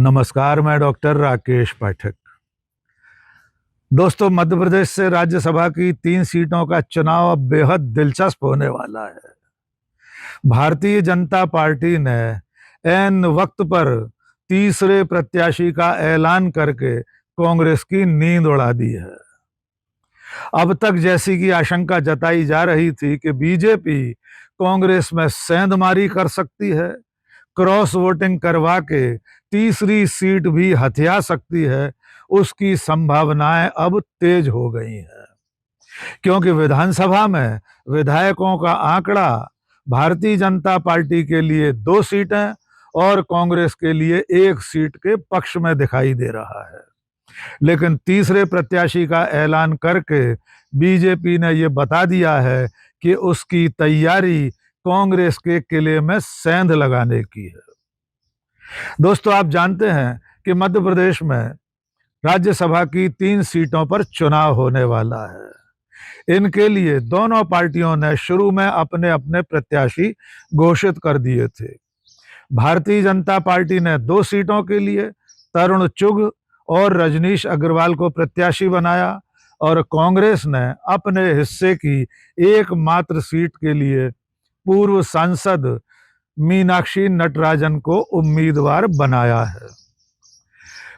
नमस्कार, मैं डॉक्टर राकेश पाठक। दोस्तों, मध्य प्रदेश से राज्यसभा की 3 सीटों का चुनाव अब बेहद दिलचस्प होने वाला है। भारतीय जनता पार्टी ने ऐन वक्त पर तीसरे प्रत्याशी का ऐलान करके कांग्रेस की नींद उड़ा दी है। अब तक जैसी की आशंका जताई जा रही थी कि बीजेपी कांग्रेस में सेंधमारी कर सकती है, क्रॉस वोटिंग करवा के तीसरी सीट भी हथिया सकती है, उसकी संभावनाएं अब तेज हो गई हैं। क्योंकि विधानसभा में विधायकों का आंकड़ा भारतीय जनता पार्टी के लिए 2 सीटें और कांग्रेस के लिए 1 सीट के पक्ष में दिखाई दे रहा है। लेकिन तीसरे प्रत्याशी का ऐलान करके बीजेपी ने यह बता दिया है कि उसकी तैयारी कांग्रेस के किले में सेंध लगाने की है। दोस्तों, आप जानते हैं कि मध्य प्रदेश में राज्यसभा की 3 सीटों पर चुनाव होने वाला है। इनके लिए दोनों पार्टियों ने शुरू में अपने अपने प्रत्याशी घोषित कर दिए थे। भारतीय जनता पार्टी ने 2 सीटों के लिए तरुण चुघ और रजनीश अग्रवाल को प्रत्याशी बनाया और कांग्रेस ने अपने हिस्से की एकमात्र सीट के लिए पूर्व सांसद मीनाक्षी नटराजन को उम्मीदवार बनाया है।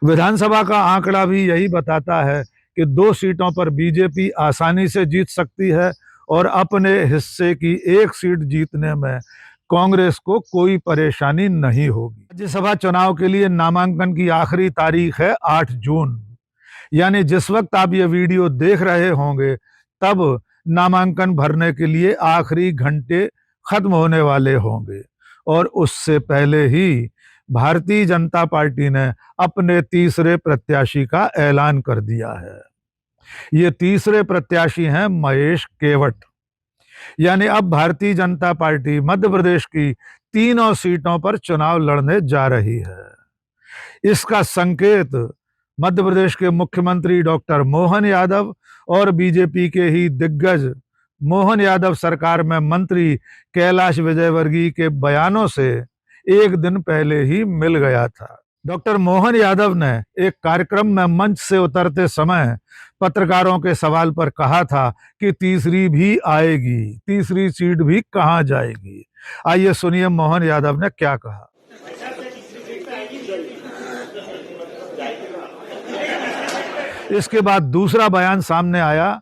विधानसभा का आंकड़ा भी यही बताता है कि 2 सीटों पर बीजेपी आसानी से जीत सकती है और अपने हिस्से की 1 सीट जीतने में कांग्रेस को कोई परेशानी नहीं होगी। राज्यसभा चुनाव के लिए नामांकन की आखिरी तारीख है 8 जून, यानी जिस वक्त आप ये वीडियो देख रहे होंगे तब नामांकन भरने के लिए आखिरी घंटे खत्म होने वाले होंगे और उससे पहले ही भारतीय जनता पार्टी ने अपने तीसरे प्रत्याशी का ऐलान कर दिया है। ये तीसरे प्रत्याशी हैं महेश केवट। यानी अब भारतीय जनता पार्टी मध्य प्रदेश की तीनों सीटों पर चुनाव लड़ने जा रही है। इसका संकेत मध्य प्रदेश के मुख्यमंत्री डॉक्टर मोहन यादव और बीजेपी के ही दिग्गज मोहन यादव सरकार में मंत्री कैलाश विजयवर्गीय के बयानों से एक दिन पहले ही मिल गया था। डॉक्टर मोहन यादव ने एक कार्यक्रम में मंच से उतरते समय पत्रकारों के सवाल पर कहा था कि तीसरी भी आएगी, तीसरी सीट भी कहां जाएगी। आइए सुनिए मोहन यादव ने क्या कहा। इसके बाद दूसरा बयान सामने आया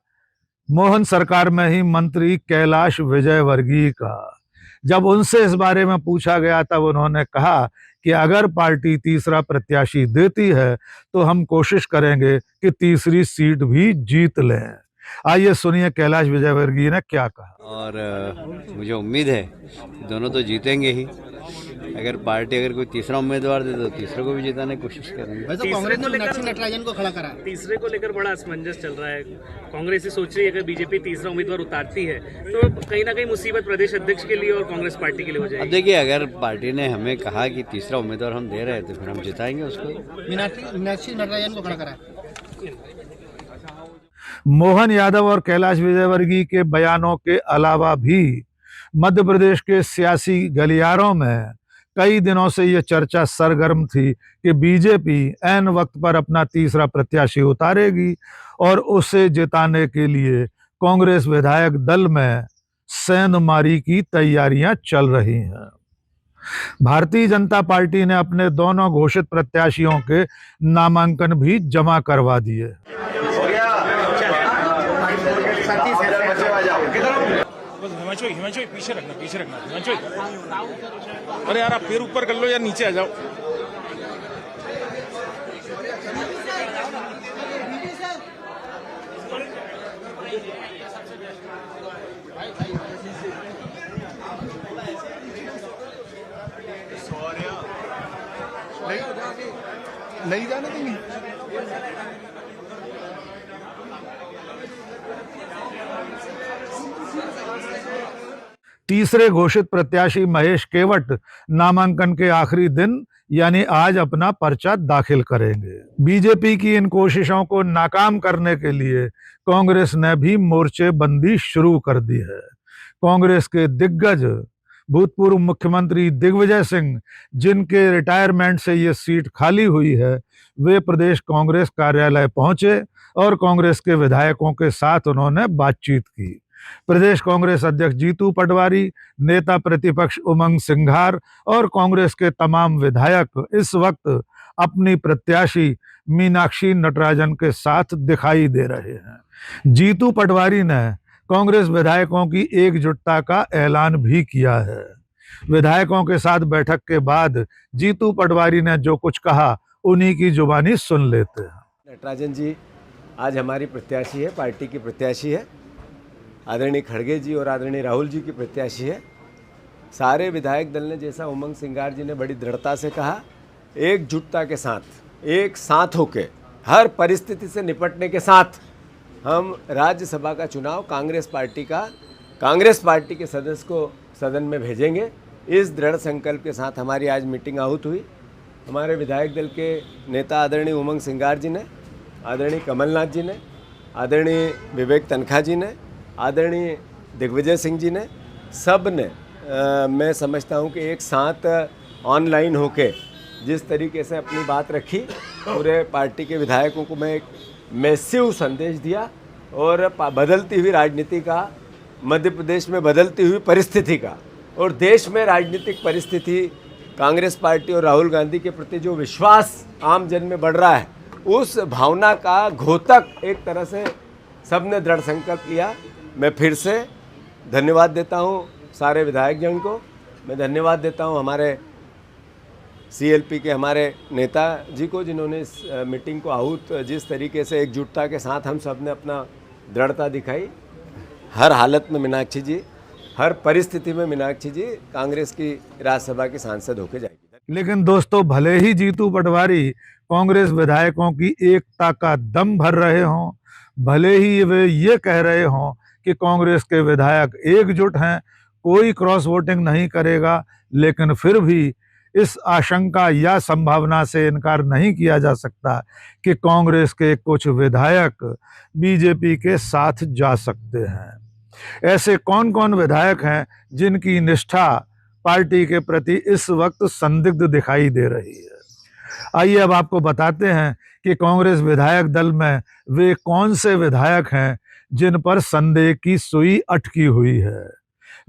मोहन सरकार में ही मंत्री कैलाश विजयवर्गीय का। जब उनसे इस बारे में पूछा गया तब उन्होंने कहा कि अगर पार्टी तीसरा प्रत्याशी देती है तो हम कोशिश करेंगे कि तीसरी सीट भी जीत लें। आइए सुनिए कैलाश विजयवर्गीय ने क्या कहा। और मुझे उम्मीद है दोनों तो जीतेंगे ही। अगर पार्टी कोई तीसरा उम्मीदवार दे तो तीसरे को भी जिताने की कोशिश करेंगे। वैसे कांग्रेस ने मीनाक्षी नटराजन को खड़ा करा, तीसरे को लेकर बड़ा असमंजस चल रहा है। कांग्रेस ही सोच रही है कि बीजेपी तीसरा उम्मीदवार उतारती है तो कहीं ना कहीं मुसीबत प्रदेश अध्यक्ष के लिए और कांग्रेस पार्टी के लिए हो जाएगी। अब देखिए, अगर पार्टी ने हमें कहा कि तीसरा उम्मीदवार हम दे रहे हैं तो फिर हम जिताएंगे उसको। मीनाक्षी नटराजन को खड़ा करा। मोहन यादव और कैलाश विजयवर्गीय के बयानों के अलावा भी मध्य प्रदेश के सियासी गलियारों में कई दिनों से यह चर्चा सरगर्म थी कि बीजेपी ऐन वक्त पर अपना तीसरा प्रत्याशी उतारेगी और उसे जिताने के लिए कांग्रेस विधायक दल में सेंधमारी की तैयारियां चल रही हैं। भारतीय जनता पार्टी ने अपने दोनों घोषित प्रत्याशियों के नामांकन भी जमा करवा दिए। हिमांशु पीछे रखना हिमांशु। अरे यार, आप फिर ऊपर कर लो या नीचे आ जाओ। नहीं जाने देंगे। तीसरे घोषित प्रत्याशी महेश केवट नामांकन के आखिरी दिन यानी आज अपना पर्चा दाखिल करेंगे। बीजेपी की इन कोशिशों को नाकाम करने के लिए कांग्रेस ने भी मोर्चेबंदी शुरू कर दी है। कांग्रेस के दिग्गज भूतपूर्व मुख्यमंत्री दिग्विजय सिंह, जिनके रिटायरमेंट से ये सीट खाली हुई है, वे प्रदेश कांग्रेस कार्यालय पहुंचे और कांग्रेस के विधायकों के साथ उन्होंने बातचीत की। प्रदेश कांग्रेस अध्यक्ष जीतू पटवारी, नेता प्रतिपक्ष उमंग सिंघार और कांग्रेस के तमाम विधायक इस वक्त अपनी प्रत्याशी मीनाक्षी नटराजन के साथ दिखाई दे रहे हैं। जीतू पटवारी ने कांग्रेस विधायकों की एकजुटता का ऐलान भी किया है। विधायकों के साथ बैठक के बाद जीतू पटवारी ने जो कुछ कहा, उन्हीं की जुबानी सुन लेते हैं। नटराजन जी आज हमारी प्रत्याशी है, पार्टी की प्रत्याशी है। आदरणीय खड़गे जी और आदरणीय राहुल जी की प्रत्याशी है। सारे विधायक दल ने, जैसा उमंग सिंघार जी ने बड़ी दृढ़ता से कहा, एकजुटता के साथ, एक साथ होके, हर परिस्थिति से निपटने के साथ हम राज्यसभा का चुनाव कांग्रेस पार्टी के सदस्य को सदन में भेजेंगे। इस दृढ़ संकल्प के साथ हमारी आज मीटिंग आहूत हुई। हमारे विधायक दल के नेता आदरणीय उमंग सिंघार जी ने, आदरणीय कमलनाथ जी ने, आदरणीय विवेक तनखा जी ने, आदरणीय दिग्विजय सिंह जी ने, सब ने मैं समझता हूं कि एक साथ ऑनलाइन होके जिस तरीके से अपनी बात रखी, पूरे पार्टी के विधायकों को मैं एक मैसिव संदेश दिया और बदलती हुई राजनीति का, मध्य प्रदेश में बदलती हुई परिस्थिति का और देश में राजनीतिक परिस्थिति, कांग्रेस पार्टी और राहुल गांधी के प्रति जो विश्वास आम जन में बढ़ रहा है, उस भावना का घोतक एक तरह से सबने दृढ़ संकल्प लिया। मैं फिर से धन्यवाद देता हूं सारे विधायक जन को। मैं धन्यवाद देता हूं हमारे सीएलपी के हमारे नेता जी को, जिन्होंने इस मीटिंग को आहूत जिस तरीके से एकजुटता के साथ हम सब ने अपना दृढ़ता दिखाई। हर हालत में मीनाक्षी जी, हर परिस्थिति में मीनाक्षी जी कांग्रेस की राज्यसभा की सांसद होकर जाएगी। लेकिन दोस्तों, भले ही जीतू पटवारी कांग्रेस विधायकों की एकता का दम भर रहे हों, भले ही वे ये कह रहे हों कि कांग्रेस के विधायक एकजुट हैं, कोई क्रॉस वोटिंग नहीं करेगा, लेकिन फिर भी इस आशंका या संभावना से इनकार नहीं किया जा सकता कि कांग्रेस के कुछ विधायक बीजेपी के साथ जा सकते हैं। ऐसे कौन कौन विधायक हैं जिनकी निष्ठा पार्टी के प्रति इस वक्त संदिग्ध दिखाई दे रही है? आइए अब आपको बताते हैं कि कांग्रेस विधायक दल में वे कौन से विधायक हैं जिन पर संदेह की सुई अटकी हुई है।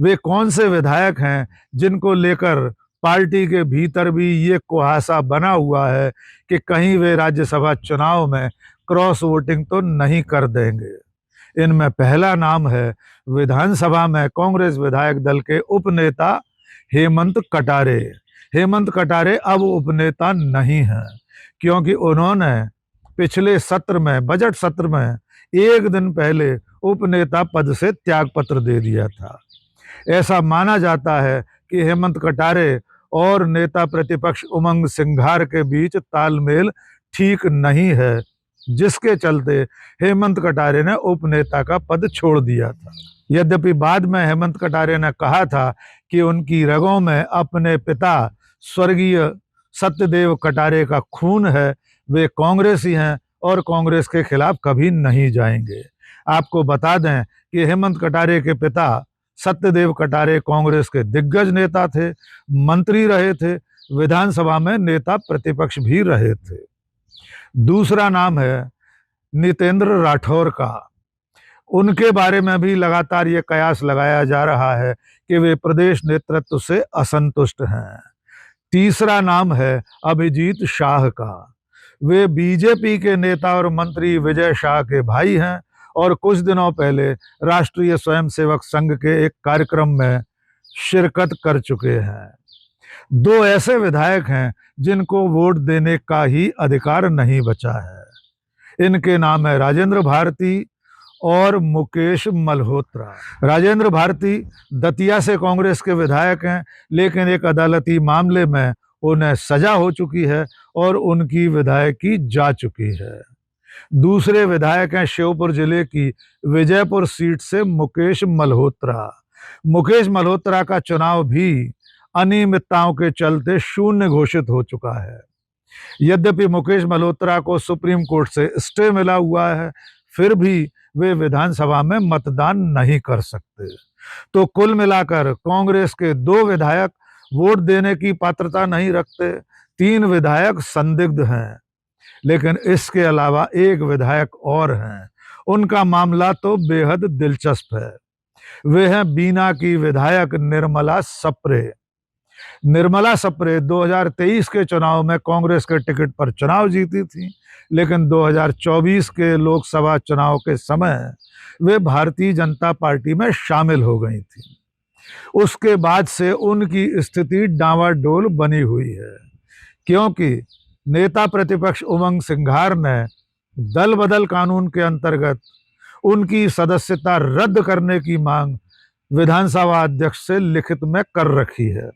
वे कौन से विधायक हैं जिनको लेकर पार्टी के भीतर भी ये कुहासा बना हुआ है कि कहीं वे राज्यसभा चुनाव में क्रॉस वोटिंग तो नहीं कर देंगे। इनमें पहला नाम है विधानसभा में कांग्रेस विधायक दल के उपनेता हेमंत कटारे। हेमंत कटारे अब उपनेता नहीं हैं, क्योंकि उन्होंने पिछले सत्र में, बजट सत्र में, एक दिन पहले उपनेता पद से त्यागपत्र दे दिया था। ऐसा माना जाता है कि हेमंत कटारे और नेता प्रतिपक्ष उमंग सिंघार के बीच तालमेल ठीक नहीं है, जिसके चलते हेमंत कटारे ने उपनेता का पद छोड़ दिया था। यद्यपि बाद में हेमंत कटारे ने कहा था कि उनकी रगों में अपने पिता स्वर्गीय सत्यदेव कटारे का खून है, वे कांग्रेसी हैं और कांग्रेस के खिलाफ कभी नहीं जाएंगे। आपको बता दें कि हेमंत कटारे के पिता सत्यदेव कटारे कांग्रेस के दिग्गज नेता थे, मंत्री रहे थे, विधानसभा में नेता प्रतिपक्ष भी रहे थे। दूसरा नाम है नितेंद्र राठौर का। उनके बारे में भी लगातार ये कयास लगाया जा रहा है कि वे प्रदेश नेतृत्व से असंतुष्ट हैं। तीसरा नाम है अभिजीत शाह का। वे बीजेपी के नेता और मंत्री विजय शाह के भाई हैं और कुछ दिनों पहले राष्ट्रीय स्वयंसेवक संघ के एक कार्यक्रम में शिरकत कर चुके हैं। दो ऐसे विधायक हैं जिनको वोट देने का ही अधिकार नहीं बचा है। इनके नाम है राजेंद्र भारती और मुकेश मल्होत्रा। राजेंद्र भारती दतिया से कांग्रेस के विधायक हैं, लेकिन एक अदालती मामले में उन्हें सजा हो चुकी है और उनकी विधायकी जा चुकी है। दूसरे विधायक हैं श्योपुर जिले की विजयपुर सीट से मुकेश मल्होत्रा। मुकेश मल्होत्रा का चुनाव भी अनियमितताओं के चलते शून्य घोषित हो चुका है। यद्यपि मुकेश मल्होत्रा को सुप्रीम कोर्ट से स्टे मिला हुआ है, फिर भी वे विधानसभा में मतदान नहीं कर सकते। तो कुल मिलाकर कांग्रेस के 2 विधायक वोट देने की पात्रता नहीं रखते, 3 विधायक संदिग्ध हैं, लेकिन इसके अलावा एक विधायक और हैं। उनका मामला तो बेहद दिलचस्प है। वे हैं बीना की विधायक निर्मला सप्रे। निर्मला सप्रे 2023 के चुनाव में कांग्रेस के टिकट पर चुनाव जीती थी, लेकिन 2024 के लोकसभा चुनाव के समय वे भारतीय जनता पार्टी में शामिल हो गई थी। उसके बाद से उनकी स्थिति डांवाडोल बनी हुई है, क्योंकि नेता प्रतिपक्ष उमंग सिंघार ने दल बदल कानून के अंतर्गत उनकी सदस्यता रद्द करने की मांग विधानसभा अध्यक्ष से लिखित में कर रखी है।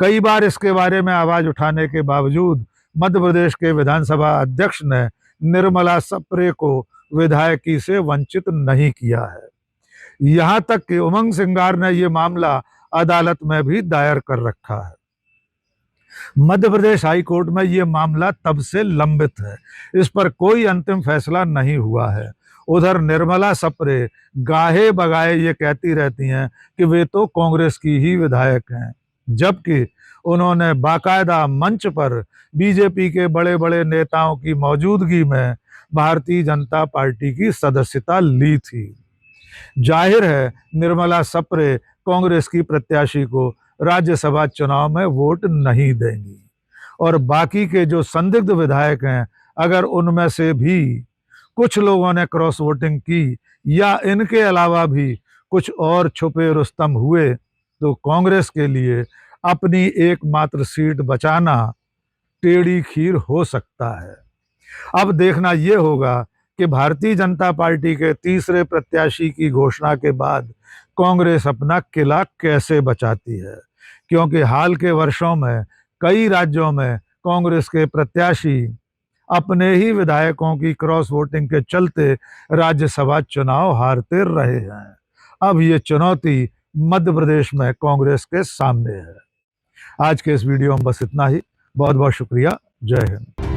कई बार इसके बारे में आवाज उठाने के बावजूद मध्य प्रदेश के विधानसभा अध्यक्ष ने निर्मला सप्रे को विधायकी से वंचित नहीं किया है। यहां तक कि उमंग सिंघार ने यह मामला अदालत में भी दायर कर रखा है। मध्य प्रदेश हाई कोर्ट में यह मामला तब से लंबित है, इस पर कोई अंतिम फैसला नहीं हुआ है। उधर निर्मला सप्रे गाहे बगाए ये कहती रहती हैं कि वे तो कांग्रेस की ही विधायक हैं, जबकि उन्होंने बाकायदा मंच पर बीजेपी के बड़े बड़े नेताओं की मौजूदगी में भारतीय जनता पार्टी की सदस्यता ली थी। जाहिर है निर्मला सप्रे कांग्रेस की प्रत्याशी को राज्यसभा चुनाव में वोट नहीं देंगी, और बाकी के जो संदिग्ध विधायक हैं, अगर उनमें से भी कुछ लोगों ने क्रॉस वोटिंग की या इनके अलावा भी कुछ और छुपे रुस्तम हुए, तो कांग्रेस के लिए अपनी एकमात्र सीट बचाना टेढ़ी खीर हो सकता है। अब देखना यह होगा कि भारतीय जनता पार्टी के तीसरे प्रत्याशी की घोषणा के बाद कांग्रेस अपना किला कैसे बचाती है, क्योंकि हाल के वर्षों में कई राज्यों में कांग्रेस के प्रत्याशी अपने ही विधायकों की क्रॉस वोटिंग के चलते राज्यसभा चुनाव हारते रहे हैं। अब ये चुनौती मध्य प्रदेश में कांग्रेस के सामने है। आज के इस वीडियो में बस इतना ही। बहुत बहुत शुक्रिया। जय हिंद।